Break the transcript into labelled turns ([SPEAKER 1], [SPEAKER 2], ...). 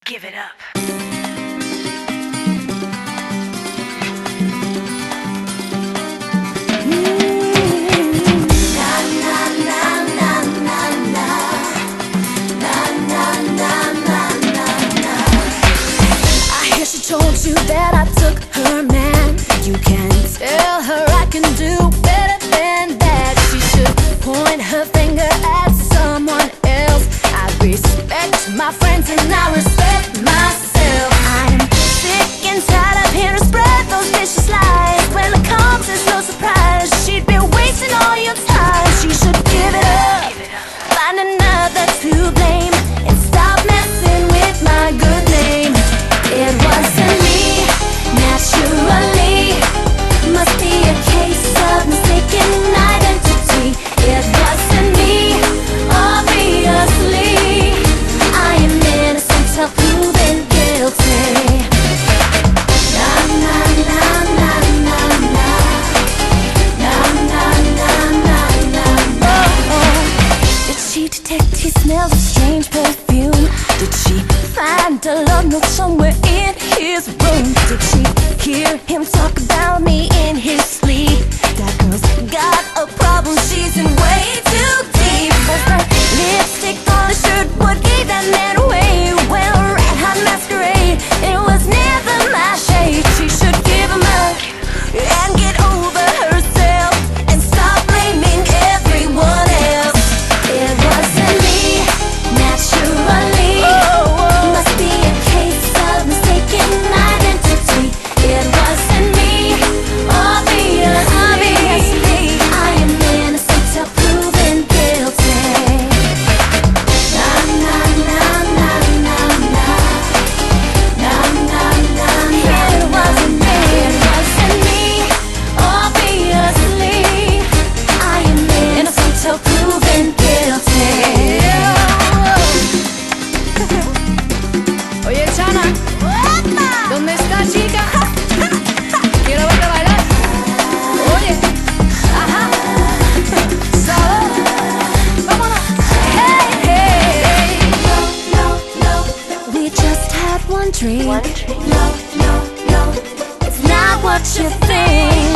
[SPEAKER 1] Give it up.
[SPEAKER 2] She told you that I took her man. You can tell her I can do better than that. She should point her finger at someone else. I respect my friends and I respect myself. I'm sick and tired of hearing her spread those vicious lies. When it comes, there's no surprise. She'd be wasting all your time. She should give it up, find another to blame, and stop messing with my good name. It wasn't me, naturally. Must be a case of mistaken identity. It wasn't me, obviously. I am innocent till proven guilty. Na na na na na na. Na na na na na na. Did she detect he smells of strange perfume? Did she find a love note somewhere in his room? Did she hear him talk about me in his sleep? That girl's got a problem, she's in way too deep. Was the lipstick on his shirt what gave that man away? Well, red hot masquerade, it was never my shade. She should give him up and get over herself and stop blaming everyone else. It wasn't me, naturally. Must be a case of mistaken identity. It wasn't me, obviously. I am innocent till proven guilty. Na na na na na na. Na na na na. It wasn't me, obviously. I am innocent till proven guilty.
[SPEAKER 3] Oye, Chana, ¿dónde está, chica? Quiero verte bailar. Oye, ajá, sabor, vámonos.
[SPEAKER 2] Hey, hey. We just had one drink. No, it's not what you think.